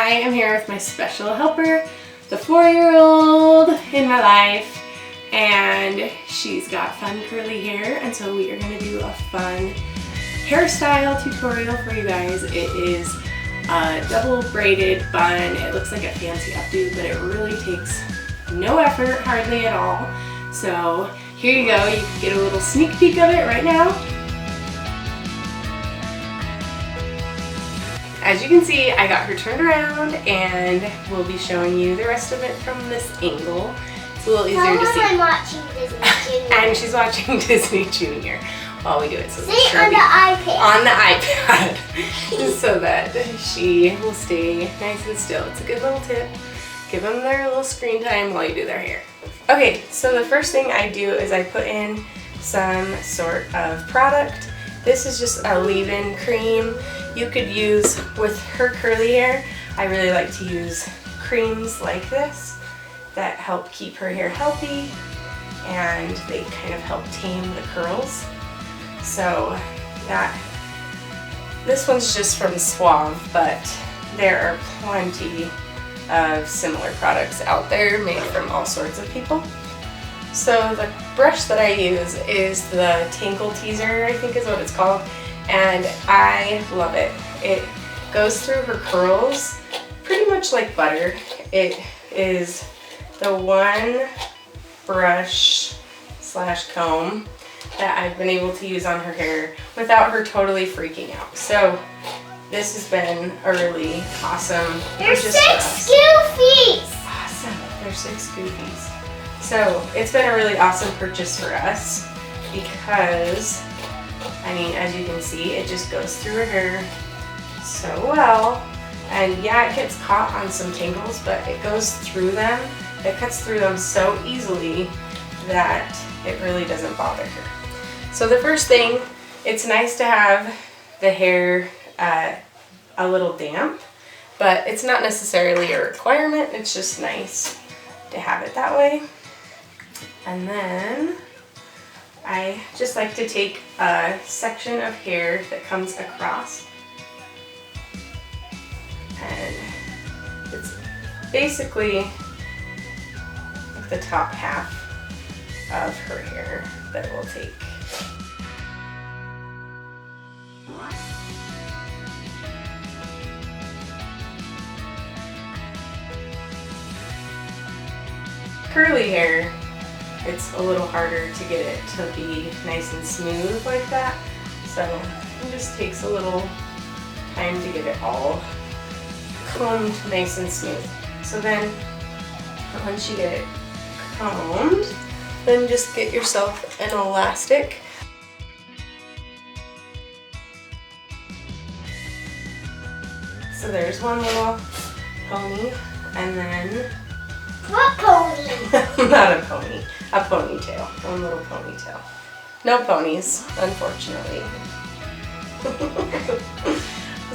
I am here with my special helper, the 4-year-old in my life, and she's got fun curly hair, and so we are going to do a fun hairstyle tutorial for you guys. It is a double braided bun. It looks like a fancy updo, but it really takes no effort, hardly at all. So here you go, you can get a little sneak peek of it right now. As you can see, I got her turned around and we'll be showing you the rest of it from this angle. It's a little easier to see. I'm watching Disney Junior. And she's watching Disney Junior while we do it. So see, on the iPad. On the iPad. So that she will stay nice and still. It's a good little tip. Give them their little screen time while you do their hair. Okay, so the first thing I do is I put in some sort of product. This is just a leave-in cream. You could use with her curly hair. I really like to use creams like this that help keep her hair healthy, and they kind of help tame the curls. So this one's just from Suave, but there are plenty of similar products out there made from all sorts of people. So the brush that I use is the Tangle Teaser, I think is what it's called, and I love it. It goes through her curls pretty much like butter. It is the one brush / comb that I've been able to use on her hair without her totally freaking out. So this has been a really awesome There's purchase 6 goofies! Awesome, there's 6 goofies. So it's been a really awesome purchase for us because, I mean, as you can see, it just goes through her hair so well. And yeah, it gets caught on some tangles, but it goes through them. It cuts through them so easily that it really doesn't bother her. So the first thing, it's nice to have the hair a little damp, but it's not necessarily a requirement. It's just nice to have it that way. And then I just like to take a section of hair that comes across, and it's basically like the top half of her hair that we'll take. Curly hair, it's a little harder to get it to be nice and smooth like that, so it just takes a little time to get it all combed nice and smooth. So then once you get it combed, then just get yourself an elastic. So there's one little pony, and then what pony? not a pony, a ponytail. One little ponytail. No ponies, unfortunately.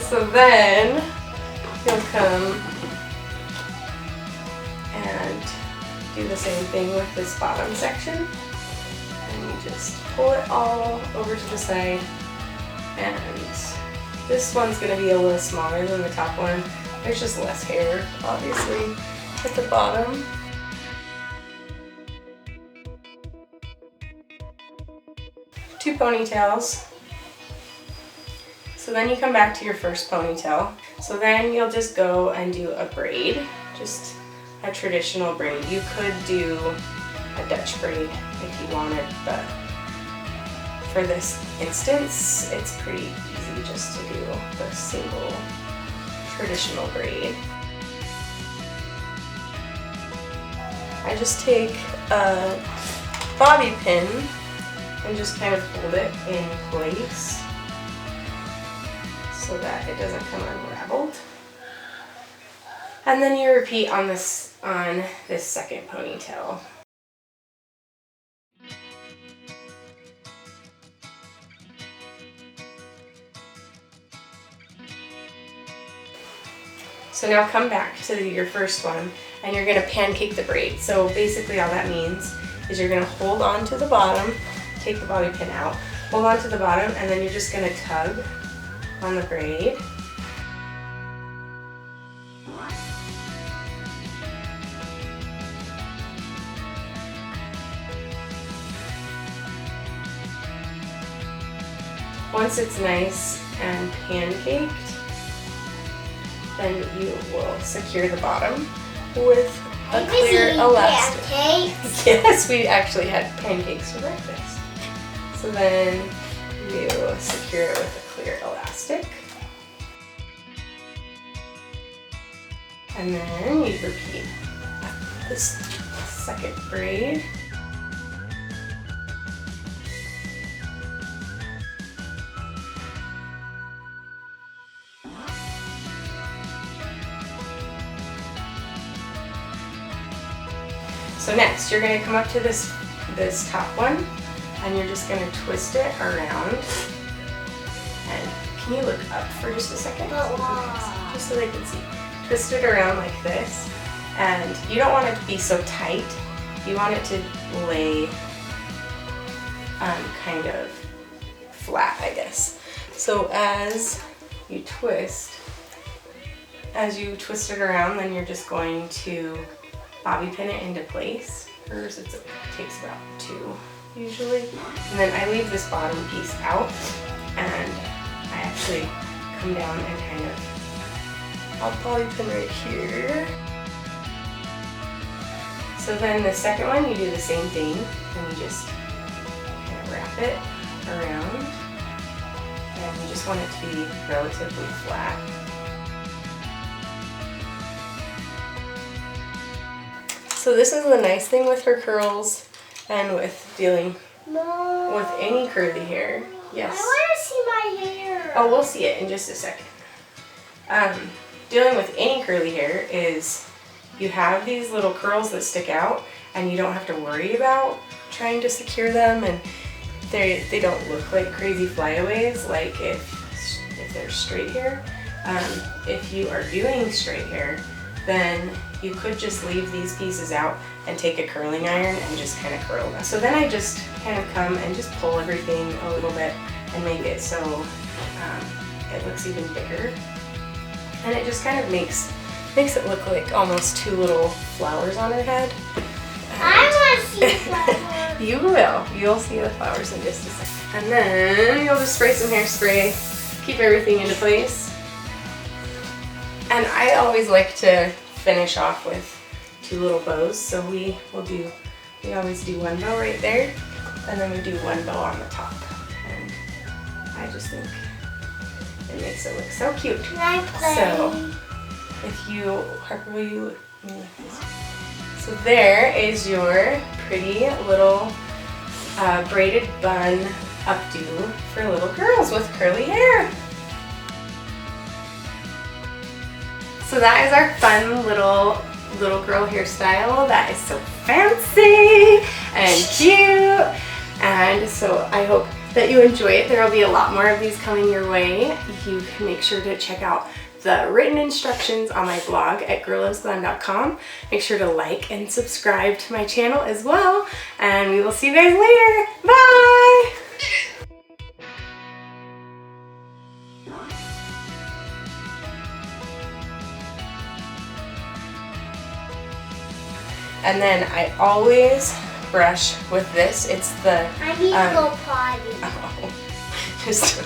So then you'll come and do the same thing with this bottom section. And you just pull it all over to the side. And this one's going to be a little smaller than the top one. There's just less hair, obviously, at the bottom. Two ponytails. So then you come back to your first ponytail. So then you'll just go and do a braid, just a traditional braid. You could do a Dutch braid if you wanted, but for this instance, it's pretty easy just to do the single traditional braid. I just take a bobby pin and just kind of hold it in place so that it doesn't come unraveled. And then you repeat on this second ponytail. So now come back to your first one, and you're going to pancake the braid. So basically all that means is you're going to hold on to the bottom, take the bobby pin out, hold on to the bottom, and then you're just going to tug on the braid. once it's nice and pancaked, then you will secure the bottom with a clear elastic. Pancakes. Yes, we actually had pancakes for breakfast. So then you secure it with a clear elastic. And then you repeat this second braid. So next, you're going to come up to this top one, and you're just going to twist it around. And can you look up for just a second? Just so they can see. Twist it around like this, and you don't want it to be so tight. You want it to lay kind of flat, I guess. So as you twist it around, then you're just going to bobby pin it into place. Hers it takes about 2 usually. And then I leave this bottom piece out, and I actually come down and kind of, I'll bobby pin right here. So then the second one, you do the same thing, and you just kind of wrap it around, and you just want it to be relatively flat. So this is the nice thing with her curls and with dealing with any curly hair. Yes. I want to see my hair. Oh, we'll see it in just a second. Dealing with any curly hair is you have these little curls that stick out, and you don't have to worry about trying to secure them, and they don't look like crazy flyaways like if they're straight hair. If you are doing straight hair, then you could just leave these pieces out and take a curling iron and just kind of curl them. So then I just kind of come and just pull everything a little bit and make it so it looks even bigger. And it just kind of makes it look like almost 2 little flowers on her head. I want to see flowers. You will. You'll see the flowers in just a second. And then you'll just spray some hairspray, keep everything into place. And I always like to finish off with 2 little bows. So we always do 1 bow right there, and then we do 1 bow on the top. And I just think it makes it look so cute. Can I play? So if you, Harper, will you let me like this? So there is your pretty little braided bun updo for little girls with curly hair. So that is our fun little girl hairstyle that is so fancy and cute. And so I hope that you enjoy it. There will be a lot more of these coming your way. You can make sure to check out the written instructions on my blog at girlloves.com. Make sure to like and subscribe to my channel as well. And we will see you guys later. Bye! And then I always brush with this. It's the I need to go potty. oh, just